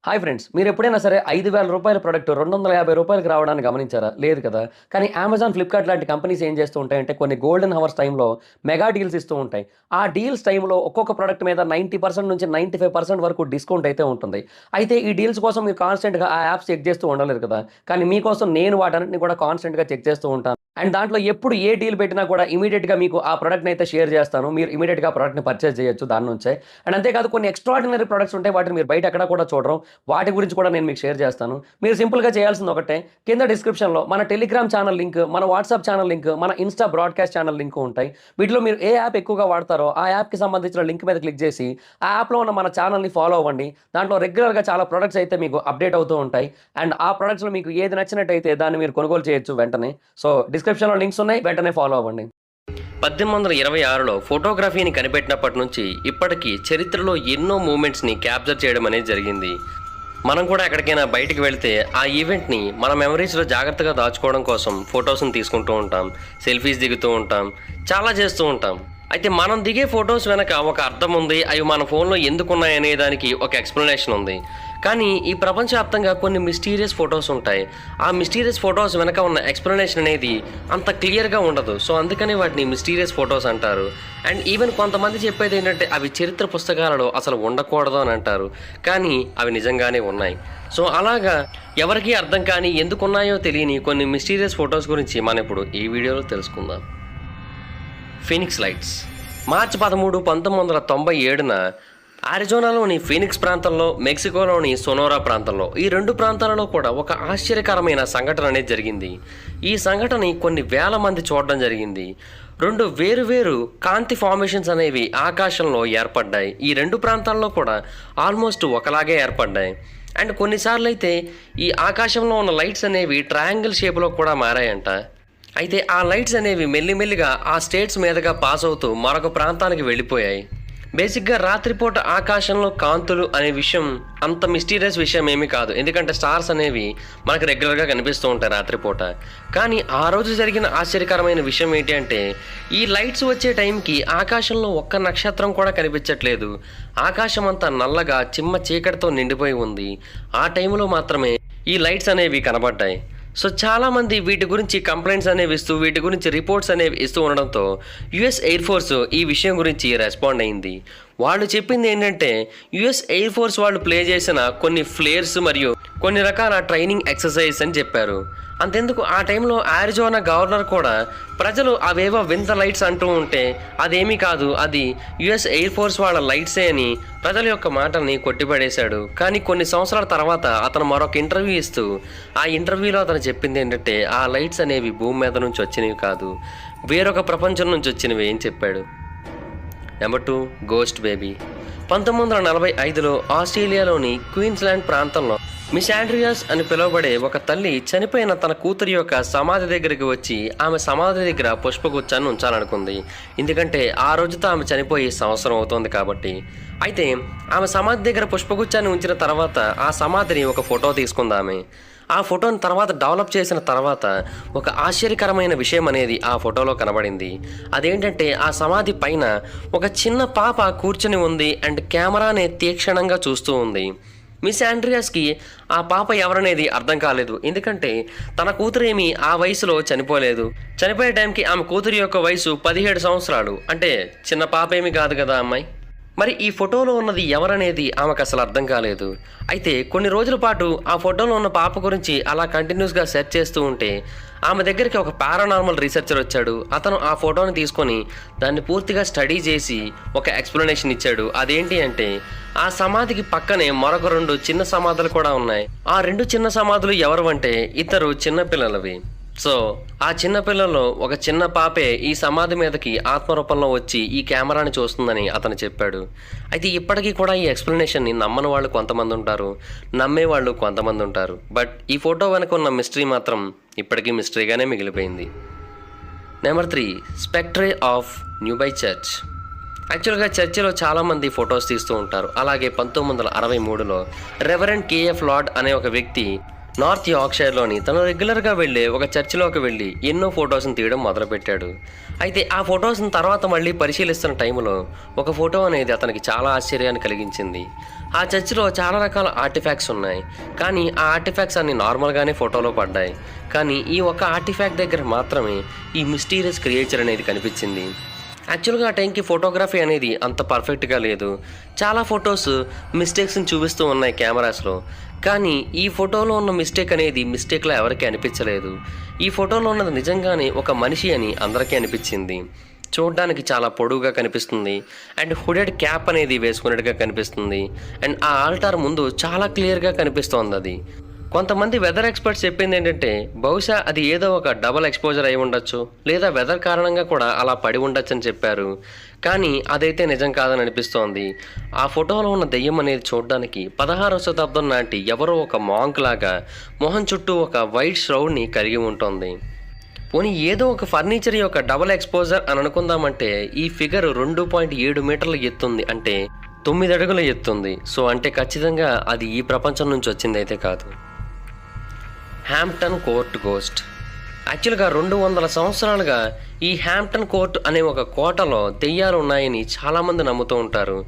Hi friends, మీరు ఎప్పుడైనా సరే రూ. 5,000 ప్రొడక్ట్ రూ. 250కి రావడాన్ని గమనించారా? లేదు కదా! కానీ అమెజాన్, ఫ్లిప్‌కార్ట్ లాంటి కంపెనీస్ ఏం చేస్తూ ఉంటాయంటే కొన్ని గోల్డెన్ హవర్స్ టైమ్‌లో మెగా డీల్స్ ఇస్తూ ఉంటాయి. ఆ డీల్స్ టైమ్‌లో ఒక్కొక్క ప్రొడక్ట్ మీద 90% నుంచి 95% వరకు డిస్కౌంట్ అయితే ఉంటుంది. అయితే ఈ డీల్స్ కోసం మీరు కాన్స్టెంట్‌గా ఆ యాప్స్ చెక్ చేస్తూ ఉండలేరు కదా! కానీ మీకోసం నేను వాటన్నిటిని కూడా కాన్స్టెంట్‌గా చెక్ చేస్తూ ఉంటాను. అండ్ దాంట్లో ఎప్పుడు ఏ డీల్ పెట్టినా కూడా ఇమ్మీడియేట్‌గా మీకు ఆ ప్రొడక్ట్‌ని అయితే షేర్ చేస్తాను. మీరు ఇమ్మీడియేట్‌గా ఆ ప్రొడక్ట్‌ని పర్చేజ్ చేయొచ్చు దాని నుంచే. అండ్ అంతేకాదు కొన్ని ఎక్స్ట్రార్డినరీ ప్రొడక్ట్స్ ఉంటాయి. వాటిని మీరు బయట ఎక్కడా కూడా చూడరు. వాటి గురించి కూడా నేను మీకు షేర్ చేస్తాను. మీరు సింపుల్‌గా చేయాల్సింది ఒకటే, కింద డిస్క్రిప్షన్‌లో మన టెలిగ్రామ్ ఛానల్ లింక్, మన వాట్సాప్ ఛానల్ లింక్, మన ఇన్‌స్టా బ్రాడ్‌కాస్ట్ ఛానల్ లింక్ ఉంటాయి. వీటిలో మీరు ఏ యాప్ ఎక్కువగా వాడతారో ఆ యాప్‌కి సంబంధించిన లింక్ మీద క్లిక్ చేసి ఆ యాప్‌లో ఉన్న మన ఛానల్‌ని ఫాలో అవ్వండి. దాంట్లో రెగ్యులర్‌గా చాలా ప్రొడక్ట్స్ అయితే మీకు అప్డేట్ అవుతూ ఉంటాయి. అండ్ ఆ ప్రొడక్ట్స్‌లో మీకు ఏది నచ్చినట్టయితే దాన్ని మీరు కొనుగోలు చేయొచ్చు వెంటనే. సో డిస్క్రిప్షన్‌లో లింక్స్ ఉన్నాయి. వెంటనే ఫాలో అవ్వండి. 1826లో ఫోటోగ్రఫీని కనిపెట్టినప్పటి నుంచి ఇప్పటికీ చరిత్రలో ఎన్నో మూమెంట్స్ని క్యాప్చర్ చేయడం అనేది జరిగింది. మనం కూడా ఎక్కడికైనా బయటికి వెళ్తే ఆ ఈవెంట్ని మన మెమరీస్లో జాగ్రత్తగా దాచుకోవడం కోసం ఫొటోస్ని తీసుకుంటూ ఉంటాం, సెల్ఫీస్ దిగుతూ ఉంటాం, చాలా చేస్తూ ఉంటాం. అయితే మనం దిగే ఫొటోస్ వెనక ఒక అర్థం ఉంది, అవి మన ఫోన్లో ఎందుకున్నాయి అనే దానికి ఒక ఎక్స్ప్లెనేషన్ ఉంది. కానీ ఈ ప్రపంచవ్యాప్తంగా కొన్ని మిస్టీరియస్ ఫొటోస్ ఉంటాయి. ఆ మిస్టీరియస్ ఫొటోస్ వెనక ఉన్న ఎక్స్ప్లెనేషన్ అనేది అంత క్లియర్గా ఉండదు. సో అందుకని వాటిని మిస్టీరియస్ ఫొటోస్ అంటారు. అండ్ ఈవెన్ కొంతమంది చెప్పేది ఏంటంటే అవి చరిత్ర పుస్తకాలలో అసలు ఉండకూడదు అని అంటారు. కానీ అవి నిజంగానే ఉన్నాయి. సో అలాగా ఎవరికీ అర్థం కాని ఎందుకున్నాయో తెలియని కొన్ని మిస్టీరియస్ ఫొటోస్ గురించి మనం ఇప్పుడు ఈ వీడియోలో తెలుసుకుందాం. Phoenix lights. మార్చి 13, 1997న ఆరిజోనాలోని ఫీనిక్స్ ప్రాంతంలో, మెక్సికోలోని సొనోరా ప్రాంతంలో, ఈ రెండు ప్రాంతాలలో కూడా ఒక ఆశ్చర్యకరమైన సంఘటన అనేది జరిగింది. ఈ సంఘటనని కొన్ని వేల మంది చూడడం జరిగింది. రెండు వేరు కాంతి ఫార్మేషన్స్ అనేవి ఆకాశంలో ఏర్పడ్డాయి. ఈ రెండు ప్రాంతాల్లో కూడా ఆల్మోస్ట్ ఒకలాగే ఏర్పడ్డాయి. అండ్ కొన్నిసార్లు అయితే ఈ ఆకాశంలో ఉన్న లైట్స్ అనేవి ట్రయాంగిల్ షేప్లో కూడా మారాయంట. అయితే ఆ లైట్స్ అనేవి మెల్లిమెల్లిగా ఆ స్టేట్స్ మీదుగా పాస్ అవుతూ మరొక ప్రాంతానికి వెళ్ళిపోయాయి. బేసిక్గా రాత్రిపూట ఆకాశంలో కాంతులు అనే విషయం అంత మిస్టీరియస్ విషయం ఏమీ కాదు. ఎందుకంటే స్టార్స్ అనేవి మనకు రెగ్యులర్గా కనిపిస్తూ ఉంటాయి రాత్రిపూట. కానీ ఆ రోజు జరిగిన ఆశ్చర్యకరమైన విషయం ఏంటి అంటే ఈ లైట్స్ వచ్చే టైంకి ఆకాశంలో ఒక్క నక్షత్రం కూడా కనిపించట్లేదు. ఆకాశం అంతా నల్లగా చిమ్మ చీకటితో నిండిపోయి ఉంది. ఆ టైంలో మాత్రమే ఈ లైట్స్ అనేవి కనబడ్డాయి. సో చాలామంది వీటి గురించి కంప్లైంట్స్ అనేవి ఇస్తూ వీటి గురించి రిపోర్ట్స్ అనేవి ఇస్తూ ఉండడంతో యుఎస్ ఎయిర్ ఫోర్స్ ఈ విషయం గురించి రెస్పాండ్ అయింది. వాళ్ళు చెప్పింది ఏంటంటే యుఎస్ ఎయిర్ ఫోర్స్ వాళ్ళు ప్లే చేసిన కొన్ని ఫ్లేర్స్ మరియు కొన్ని రకాల ట్రైనింగ్ ఎక్సర్సైజ్ అని చెప్పారు. అంతెందుకు ఆ టైంలో ఆరిజోనా గవర్నర్ కూడా ప్రజలు అవేవో వింత లైట్స్ అంటూ ఉంటే అదేమీ కాదు, అది యుఎస్ ఎయిర్ ఫోర్స్ వాళ్ళ లైట్సే అని ప్రజల యొక్క మాటల్ని కొట్టిపడేశాడు. కానీ కొన్ని సంవత్సరాల తర్వాత అతను మరొక ఇంటర్వ్యూ ఇస్తూ ఆ ఇంటర్వ్యూలో అతను చెప్పింది ఏంటంటే ఆ లైట్స్ అనేవి భూమి మీద నుంచి వచ్చినవి కాదు, వేరొక ప్రపంచం నుంచి వచ్చినవి అని చెప్పాడు. Number 2, ghost baby. 1945లో ఆస్ట్రేలియాలోని క్వీన్స్లాండ్ ప్రాంతంలో మిస్ ఆండ్రియాస్ అని పిలువబడే ఒక తల్లి చనిపోయిన తన కూతురి యొక్క సమాధి దగ్గరికి వచ్చి ఆమె సమాధి దగ్గర పుష్పగుచ్చాన్ని ఉంచాలనుకుంది. ఎందుకంటే ఆ రోజుతో ఆమె చనిపోయి సంవత్సరం అవుతోంది కాబట్టి. అయితే ఆమె సమాధి దగ్గర పుష్పగుచ్చాన్ని ఉంచిన తర్వాత ఆ సమాధిని ఒక ఫోటో తీసుకుందామె. ఆ ఫోటోని తర్వాత డెవలప్ చేసిన తర్వాత ఒక ఆశ్చర్యకరమైన విషయం అనేది ఆ ఫోటోలో కనబడింది. అదేంటంటే ఆ సమాధి పైన ఒక చిన్న పాప కూర్చుని ఉంది అండ్ కెమెరాని తీక్షణంగా చూస్తూ ఉంది. మిస్ ఆండ్రియాస్కి ఆ పాప ఎవరనేది అర్థం కాలేదు. ఎందుకంటే తన కూతురు ఏమీ ఆ వయసులో చనిపోలేదు. చనిపోయే టైంకి ఆమె కూతురి యొక్క వయసు 17 సంవత్సరాలు. అంటే చిన్న పాప ఏమీ కాదు కదా అమ్మాయి. మరి ఈ ఫోటోలో ఉన్నది ఎవరనేది ఆమెకు అసలు అర్థం కాలేదు. అయితే కొన్ని రోజుల పాటు ఆ ఫోటోలో ఉన్న పాప గురించి అలా కంటిన్యూస్గా సెర్చ్ చేస్తూ ఉంటే ఆమె దగ్గరికి ఒక పారానార్మల్ రీసెర్చర్ వచ్చాడు. అతను ఆ ఫోటోని తీసుకొని దాన్ని పూర్తిగా స్టడీ చేసి ఒక ఎక్స్ప్లెనేషన్ ఇచ్చాడు. అదేంటి అంటే ఆ సమాధికి పక్కనే మరొక 2 చిన్న సమాధులు కూడా ఉన్నాయి. ఆ 2 చిన్న సమాధులు ఎవరు అంటే ఇద్దరు చిన్నపిల్లలవి. సో ఆ చిన్నపిల్లల్లో ఒక చిన్న పాపే ఈ సమాధి మీదకి ఆత్మరూపంలో వచ్చి ఈ కెమెరాని చూస్తుందని అతను చెప్పాడు. అయితే ఇప్పటికీ కూడా ఈ ఎక్స్ప్లెనేషన్ని నమ్మని వాళ్ళు కొంతమంది ఉంటారు, నమ్మే వాళ్ళు కొంతమంది ఉంటారు. బట్ ఈ ఫోటో వెనక ఉన్న మిస్టరీ మాత్రం ఇప్పటికీ మిస్టరీగానే మిగిలిపోయింది. Number 3, spectre of Newby church. యాక్చువల్గా చర్చిలో చాలామంది ఫొటోస్ తీస్తూ ఉంటారు. అలాగే 1963లో రెవరెండ్ కేఎఫ్ లార్డ్ అనే ఒక వ్యక్తి నార్త్ యార్క్షైర్లోని తను రెగ్యులర్గా వెళ్ళే ఒక చర్చిలోకి వెళ్ళి ఎన్నో ఫొటోస్ని తీయడం మొదలుపెట్టాడు. అయితే ఆ ఫొటోస్ని తర్వాత మళ్ళీ పరిశీలిస్తున్న టైంలో ఒక ఫోటో అనేది అతనికి చాలా ఆశ్చర్యాన్ని కలిగించింది. ఆ చర్చిలో చాలా రకాల ఆర్టిఫాక్ట్స్ ఉన్నాయి, కానీ ఆ ఆర్టిఫాక్ట్స్ అన్ని నార్మల్గానే ఫోటోలో పడ్డాయి. కానీ ఈ ఒక్క ఆర్టిఫాక్ట్ దగ్గర మాత్రమే ఈ మిస్టీరియస్ క్రియేచర్ అనేది కనిపించింది. యాక్చువల్గా ఆ టైంకి ఫోటోగ్రఫీ అనేది అంత పర్ఫెక్ట్గా లేదు. చాలా ఫొటోస్ మిస్టేక్స్ని చూపిస్తూ ఉన్నాయి కెమెరాస్లో. కానీ ఈ ఫోటోలో ఉన్న మిస్టేక్ అనేది మిస్టేక్లా ఎవరికీ అనిపించలేదు. ఈ ఫోటోలో ఉన్నది నిజంగానే ఒక మనిషి అని అందరికీ అనిపించింది. చూడడానికి చాలా పొడవుగా కనిపిస్తుంది అండ్ హుడెడ్ క్యాప్ అనేది వేసుకున్నట్టుగా కనిపిస్తుంది. అండ్ ఆ ఆల్టార్ ముందు చాలా క్లియర్గా కనిపిస్తోంది అది. కొంతమంది వెదర్ ఎక్స్పర్ట్స్ చెప్పింది ఏంటంటే బహుశా అది ఏదో ఒక డబల్ ఎక్స్పోజర్ అయి ఉండొచ్చు, లేదా వెదర్ కారణంగా కూడా అలా పడి ఉండొచ్చు అని చెప్పారు. కానీ అదైతే నిజం కాదని అనిపిస్తోంది. ఆ ఫోటోలో ఉన్న దెయ్యం అనేది చూడడానికి 16వ శతాబ్దం నాటి ఎవరో ఒక మాంక్ లాగా మొహం చుట్టూ ఒక వైట్ ష్రౌడ్ని కలిగి ఉంటుంది. పోనీ ఏదో ఒక ఫర్నిచర్ యొక్క డబల్ ఎక్స్పోజర్ అని అనుకుందామంటే ఈ ఫిగర్ 2.7 మీటర్ల ఎత్తుంది, అంటే 9 అడుగుల ఎత్తుంది. సో అంటే ఖచ్చితంగా అది ఈ ప్రపంచం నుంచి వచ్చింది అయితే కాదు. Hampton court ghost. యాక్చువల్గా 200 సంవత్సరాలుగా ఈ హ్యాంప్టన్ కోర్ట్ అనే ఒక కోటలో దెయ్యాలు ఉన్నాయని చాలామంది నమ్ముతూ ఉంటారు.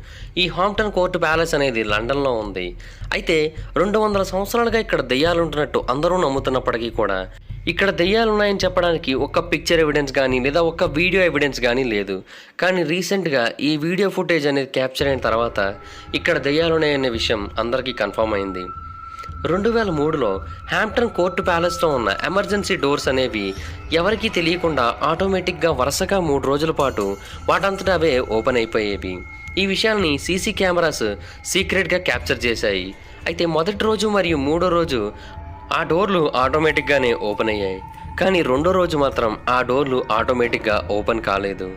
ఈ హ్యాంప్టన్ కోర్ట్ ప్యాలెస్ అనేది లండన్లో ఉంది. అయితే 200 సంవత్సరాలుగా ఇక్కడ దెయ్యాలు ఉంటున్నట్టు అందరూ నమ్ముతున్నప్పటికీ కూడా ఇక్కడ దెయ్యాలు ఉన్నాయని చెప్పడానికి ఒక్క పిక్చర్ ఎవిడెన్స్ కానీ లేదా ఒక్క వీడియో ఎవిడెన్స్ కానీ లేదు. కానీ రీసెంట్గా ఈ వీడియో ఫుటేజ్ అనేది క్యాప్చర్ అయిన తర్వాత ఇక్కడ దెయ్యాలు ఉన్నాయనే విషయం అందరికీ కన్ఫర్మ్ అయింది. 2003లో హ్యాంప్టన్ కోర్టు ప్యాలెస్లో ఉన్న ఎమర్జెన్సీ డోర్స్ అనేవి ఎవరికీ తెలియకుండా ఆటోమేటిక్గా వరుసగా 3 రోజుల పాటు వాటంతటా అవే ఓపెన్ అయిపోయేవి. ఈ విషయాల్ని సీసీ కెమెరాస్ సీక్రెట్గా క్యాప్చర్ చేశాయి. అయితే మొదటి రోజు మరియు 3వ రోజు ఆ డోర్లు ఆటోమేటిక్గానే ఓపెన్ అయ్యాయి. కానీ 2వ రోజు మాత్రం ఆ డోర్లు ఆటోమేటిక్గా ఓపెన్ కాలేదు.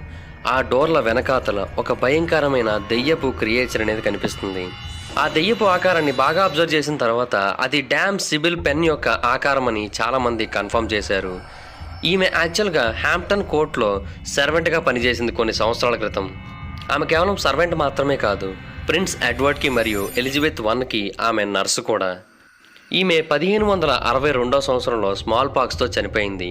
ఆ డోర్ల వెనకాతల ఒక భయంకరమైన దెయ్యపు క్రియేచర్ అనేది కనిపిస్తుంది. ఆ దెయ్యపు ఆకారాన్ని బాగా అబ్జర్వ్ చేసిన తర్వాత అది డ్యామ్ సిబిల్ పెన్ యొక్క ఆకారం అని చాలామంది కన్ఫర్మ్ చేశారు. ఈమె యాక్చువల్గా హ్యాంప్టన్ కోర్ట్లో సర్వెంట్గా పనిచేసింది కొన్ని సంవత్సరాల క్రితం. ఆమె కేవలం సర్వెంట్ మాత్రమే కాదు, ప్రిన్స్ ఎడ్వర్డ్కి మరియు ఎలిజబెత్ Iకి ఆమె నర్సు కూడా. ఈమె 1562వ సంవత్సరంలో స్మాల్ పాక్స్తో చనిపోయింది.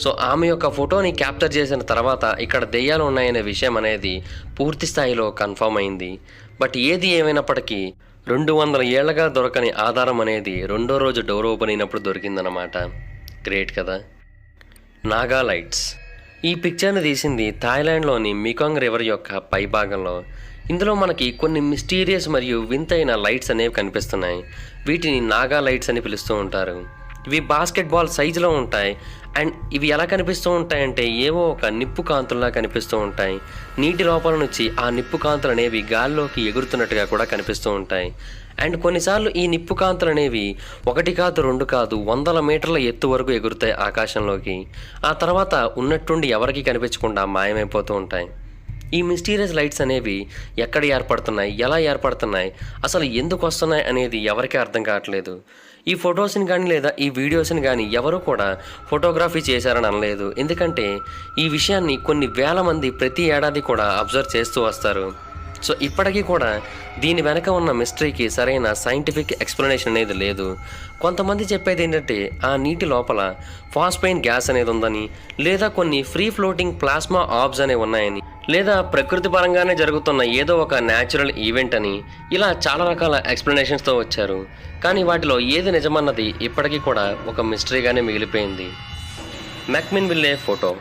సో ఆమె యొక్క ఫోటోని క్యాప్చర్ చేసిన తర్వాత ఇక్కడ దెయ్యాలు ఉన్నాయనే విషయం అనేది పూర్తి స్థాయిలో కన్ఫర్మ్ అయింది. బట్ ఏది ఏమైనప్పటికీ 200 ఏళ్లగా దొరకని ఆధారం అనేది 2వ రోజు డోర్ ఓపెన్ అయినప్పుడు దొరికిందన్నమాట. గ్రేట్ కదా. నాగా లైట్స్. ఈ పిక్చర్ని తీసింది థాయిలాండ్లోని మికాంగ్ రివర్ యొక్క పై భాగంలో. ఇందులో మనకి కొన్ని మిస్టీరియస్ మరియు వింతైన లైట్స్ అనేవి కనిపిస్తున్నాయి. వీటిని నాగా లైట్స్ అని పిలుస్తూ ఉంటారు. ఇవి బాస్కెట్బాల్ సైజులో ఉంటాయి. అండ్ ఇవి ఎలా కనిపిస్తూ ఉంటాయంటే ఏవో ఒక నిప్పు కాంతుల్లా కనిపిస్తూ ఉంటాయి. నీటి లోపల నుంచి ఆ నిప్పు కాంతులు అనేవి గాల్లోకి ఎగురుతున్నట్టుగా కూడా కనిపిస్తూ ఉంటాయి. అండ్ కొన్నిసార్లు ఈ నిప్పు కాంతులు అనేవి 1 కాదు 2 కాదు 100 మీటర్ల ఎత్తు వరకు ఎగురుతాయి ఆకాశంలోకి. ఆ తర్వాత ఉన్నట్టుండి ఎవరికి కనిపించకుండా మాయమైపోతూ ఉంటాయి. ఈ మిస్టీరియస్ లైట్స్ అనేవి ఎక్కడ ఏర్పడుతున్నాయి, ఎలా ఏర్పడుతున్నాయి, అసలు ఎందుకు వస్తున్నాయి అనేది ఎవరికీ అర్థం కావట్లేదు. ఈ ఫొటోస్ని కానీ లేదా ఈ వీడియోస్ని కానీ ఎవరు కూడా ఫోటోగ్రఫీ చేశారని అనలేదు. ఎందుకంటే ఈ విషయాన్ని కొన్ని వేల మంది ప్రతి ఏడాది కూడా అబ్జర్వ్ చేస్తూ వస్తారు. సో ఇప్పటికీ కూడా దీని వెనక ఉన్న మిస్టరీకి సరైన సైంటిఫిక్ ఎక్స్ప్లెనేషన్ అనేది లేదు. కొంతమంది చెప్పేది ఏంటంటే ఆ నీటి లోపల ఫాస్ఫైన్ గ్యాస్ అనేది ఉందని, లేదా కొన్ని ఫ్రీ ఫ్లోటింగ్ ప్లాస్మా ఆబ్స్ అనేవి ఉన్నాయని, లేదా ప్రకృతి పరంగానే జరుగుతున్న ఏదో ఒక న్యాచురల్ ఈవెంట్ అని, ఇలా చాలా రకాల ఎక్స్ప్లెనేషన్స్తో వచ్చారు. కానీ వాటిలో ఏది నిజమన్నది ఇప్పటికీ కూడా ఒక మిస్టరీగానే మిగిలిపోయింది. మెక్మిన్విల్లే ఫోటో.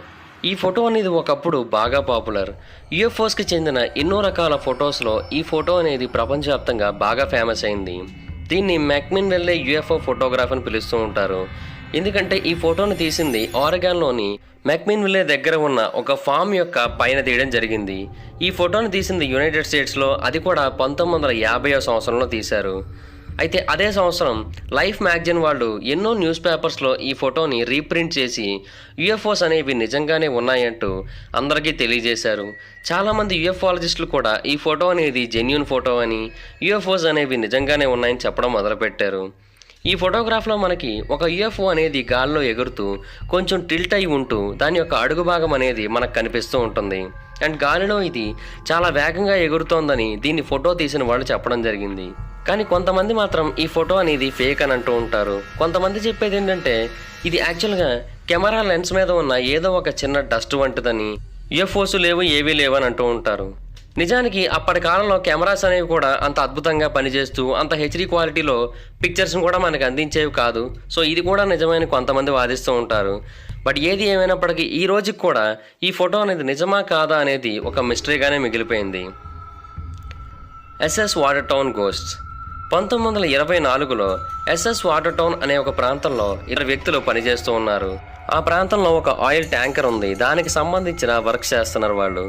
ఈ ఫోటో అనేది ఒకప్పుడు బాగా పాపులర్. యూఎఫ్ఓస్కి చెందిన ఎన్నో రకాల ఫొటోస్లో ఈ ఫోటో అనేది ప్రపంచవ్యాప్తంగా బాగా ఫేమస్ అయింది. దీన్ని మెక్మిన్విల్లే యూఎఫ్ఓ ఫోటోగ్రాఫ్ అని పిలుస్తూ ఉంటారు. ఎందుకంటే ఈ ఫోటోను తీసింది ఆరెగాన్లోని మెక్మిన్విల్లే దగ్గర ఉన్న ఒక ఫామ్ యొక్క పైన తీయడం జరిగింది. ఈ ఫోటోను తీసింది యునైటెడ్ స్టేట్స్లో, అది కూడా 1950వ సంవత్సరంలో తీశారు. అయితే అదే సంవత్సరం లైఫ్ మ్యాగజైన్ వాళ్ళు ఎన్నో న్యూస్ పేపర్స్లో ఈ ఫోటోని రీప్రింట్ చేసి యూఎఫ్ఓస్ అనేవి నిజంగానే ఉన్నాయంటూ అందరికీ తెలియజేశారు. చాలామంది యూఎఫ్ఓలజిస్టులు కూడా ఈ ఫోటో అనేది జెన్యూన్ ఫోటో అని, యూఎఫ్ఓస్ అనేవి నిజంగానే ఉన్నాయని చెప్పడం మొదలుపెట్టారు. ఈ ఫోటోగ్రాఫ్లో మనకి ఒక యూఎఫ్ఓ అనేది గాల్లో ఎగురుతూ కొంచెం టిల్ట్ అయి ఉంటూ దాని యొక్క అడుగు భాగం అనేది మనకు కనిపిస్తూ ఉంటుంది. అండ్ గాలిలో ఇది చాలా వేగంగా ఎగురుతోందని దీన్ని ఫోటో తీసిన వాళ్ళు చెప్పడం జరిగింది. కానీ కొంతమంది మాత్రం ఈ ఫోటో అనేది ఫేక్ అని అంటూ ఉంటారు. కొంతమంది చెప్పేది ఏంటంటే ఇది యాక్చువల్గా కెమెరా లెన్స్ మీద ఉన్న ఏదో ఒక చిన్న డస్ట్ వంటిదని, యూఎఫ్ఓస్ లేవు ఏవీ లేవు అని అంటూ ఉంటారు. నిజానికి అప్పటి కాలంలో కెమెరాస్ అనేవి కూడా అంత అద్భుతంగా పనిచేస్తూ అంత హెచ్డీ క్వాలిటీలో పిక్చర్స్ని కూడా మనకు అందించేవి కాదు. సో ఇది కూడా నిజమని కొంతమంది వాదిస్తూ ఉంటారు. బట్ ఏది ఏమైనప్పటికీ ఈ రోజుకి కూడా ఈ ఫోటో అనేది నిజమా కాదా అనేది ఒక మిస్టరీగానే మిగిలిపోయింది. SS Watertown ghosts. 1924లో ఎస్ఎస్ వాటర్ టౌన్ అనే ఒక ప్రాంతంలో 2 వ్యక్తులు పనిచేస్తూ ఉన్నారు. ఆ ప్రాంతంలో ఒక ఆయిల్ ట్యాంకర్ ఉంది. దానికి సంబంధించిన వర్క్ చేస్తున్నారు వాళ్ళు.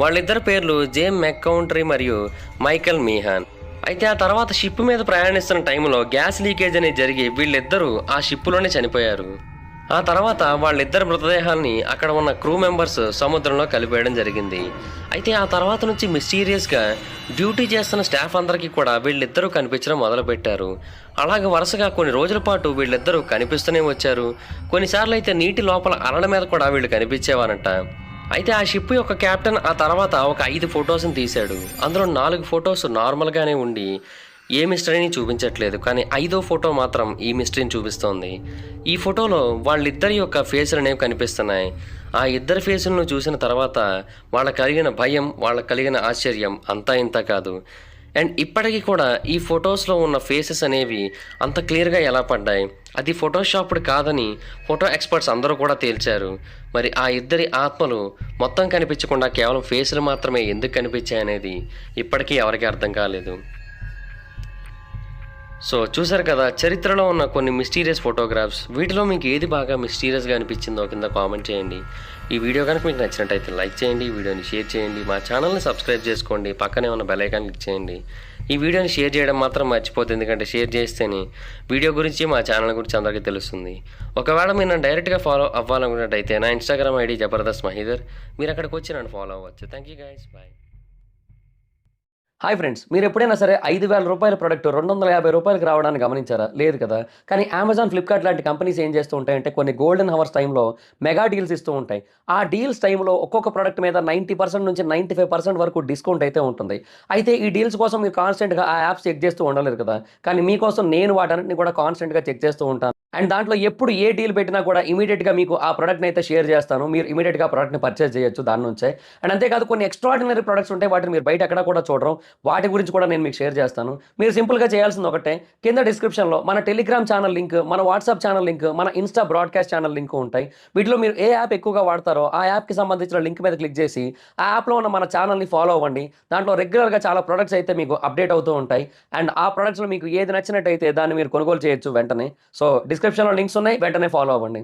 వాళ్ళిద్దరి పేర్లు జేమ్ మెక్కౌంట్రీ మరియు మైకెల్ మీహాన్. అయితే ఆ తర్వాత షిప్ మీద ప్రయాణిస్తున్న టైంలో గ్యాస్ లీకేజ్ అనేది జరిగి వీళ్ళిద్దరూ ఆ షిప్లోనే చనిపోయారు. ఆ తర్వాత వాళ్ళిద్దరి మృతదేహాల్ని అక్కడ ఉన్న క్రూ మెంబర్స్ సముద్రంలో కలిపేయడం జరిగింది. అయితే ఆ తర్వాత నుంచి మిస్టీరియస్గా డ్యూటీ చేస్తున్న స్టాఫ్ అందరికీ కూడా వీళ్ళిద్దరూ కనిపించడం మొదలుపెట్టారు. అలాగే వరుసగా కొన్ని రోజుల పాటు వీళ్ళిద్దరూ కనిపిస్తూనే వచ్చారు. కొన్నిసార్లు అయితే నీటి లోపల అలల మీద కూడా వీళ్ళు కనిపించేవారంట. అయితే ఆ షిప్ యొక్క కెప్టెన్ ఆ తర్వాత ఒక 5 ఫొటోస్ని తీశాడు. అందులో 4 ఫొటోస్ నార్మల్గానే ఉండి ఏ మిస్టరీని చూపించట్లేదు. కానీ 5వ ఫోటో మాత్రం ఈ మిస్టరీని చూపిస్తోంది. ఈ ఫోటోలో వాళ్ళిద్దరి యొక్క ఫేసులు అనేవి కనిపిస్తున్నాయి. ఆ ఇద్దరి ఫేసులను చూసిన తర్వాత వాళ్ళకి కలిగిన భయం, వాళ్ళకి కలిగిన ఆశ్చర్యం అంతా ఇంత కాదు. అండ్ ఇప్పటికీ కూడా ఈ ఫొటోస్లో ఉన్న ఫేసెస్ అనేవి అంత క్లియర్గా ఎలా పడ్డాయి, అది ఫోటోషాప్డ్ కాదని ఫోటో ఎక్స్పర్ట్స్ అందరూ కూడా తేల్చారు. మరి ఆ ఇద్దరి ఆత్మలు మొత్తం కనిపించకుండా కేవలం ఫేసులు మాత్రమే ఎందుకు కనిపించాయనేది ఇప్పటికీ ఎవరికీ అర్థం కాలేదు. సో చూసారు కదా, చరిత్రలో ఉన్న కొన్ని మిస్టీరియస్ ఫోటోగ్రాఫ్స్. వీటిలో మీకు ఏది బాగా మిస్టీరియస్గా అనిపించిందో కింద కామెంట్ చేయండి. ఈ వీడియో కనుక మీకు నచ్చినట్టయితే లైక్ చేయండి, ఈ వీడియోని షేర్ చేయండి, మా ఛానల్ని సబ్స్క్రైబ్ చేసుకోండి, పక్కనే ఉన్న బెల్ ఐకాన్ క్లిక్ చేయండి. ఈ వీడియోని షేర్ చేయడం మాత్రం మర్చిపోతుంది, ఎందుకంటే షేర్ చేస్తేనే వీడియో గురించి మా ఛానల్ గురించి అందరికీ తెలుస్తుంది. ఒకవేళ మీరు నన్ను డైరెక్ట్గా ఫాలో అవ్వాలనుకున్నట్టయితే నా ఇన్స్టాగ్రామ్ ఐడి జబర్దస్త్ మహీధర్, మీరు అక్కడికి వచ్చి నన్ను ఫాలో అవ్వచ్చు. Thank you guys, bye. Hi friends, మీరు ఎప్పుడైనా సరే 5,000 రూపాయల ప్రోడక్ట్ 250 రూపాయలకి రావడానికి గమనించారా? లేదు కదా. కానీ అమెజాన్, ఫ్లిప్కార్ట్ లాంటి కంపెనీస్ ఏం చేస్తూ ఉంటాయంటే కొన్ని గోల్డెన్ హవర్స్ టైంలో మెగా డీల్స్ ఇస్తూ ఉంటాయి. ఆ డీల్స్ టైంలో ఒక్కొక్క ప్రోడక్ట్ మీద 90% నుంచి 95% వరకు డిస్కౌంట్ అయితే ఉంటుంది. అయితే ఈ డీల్స్ కోసం మీరు కాన్స్టెంట్గా ఆ యాప్స్ చెక్ చేస్తూ ఉండలేరు కదా. కానీ మీకోసం నేను వాటన్నిటిని కూడా కాన్స్టెంట్గా చెక్ చేస్తూ ఉంటాను. అండ్ దాంట్లో ఎప్పుడు ఏ డీల్ పెట్టినా కూడా ఇమీడియట్గా మీకు ఆ ప్రోడక్ట్ని అయితే షేర్ చేస్తాను. మీరు ఇమీడియట్గా ఆ ప్రోడక్ట్ని పర్చేస్ చేయొచ్చు దాని నుంచే. అండ్ అంతేకాదు కొన్ని ఎక్స్ట్రాడినరీ ప్రొడక్ట్స్ ఉంటాయి, వాటిని మీరు బయట ఎక్కడ కూడా చూడరు. వాటి గురించి కూడా నేను మీకు షేర్ చేస్తాను. మీరు సింపుల్గా చేయాల్సింది ఒకటే, కింద డిస్క్రిప్షన్లో మన టెలిగ్రామ్ ఛానల్ లింక్, మన వాట్సాప్ ఛానల్ లింక్, మన ఇన్స్టా బ్రాడ్కాస్ట్ ఛానల్ లింక్ ఉంటాయి. వీటిలో మీరు ఏ యాప్ ఎక్కువగా వాడతారో ఆ యాప్కి సంబంధించిన లింక్ మీద క్లిక్ చేసి ఆ యాప్లో ఉన్న మన ఛానల్ని ఫాలో అవ్వండి. దాంట్లో రెగ్యులర్గా చాలా ప్రొడక్ట్స్ అయితే మీకు అప్డేట్ అవుతూ ఉంటాయి. అండ్ ఆ ప్రొడక్ట్స్లో మీకు ఏది నచ్చినట్టయితే దాన్ని మీరు కొనుగోలు చేయొచ్చు వెంటనే. సో డిస్క్రిప్షన్లో లింక్స్ ఉన్నాయి, వెంటనే ఫాలో అవ్వండి.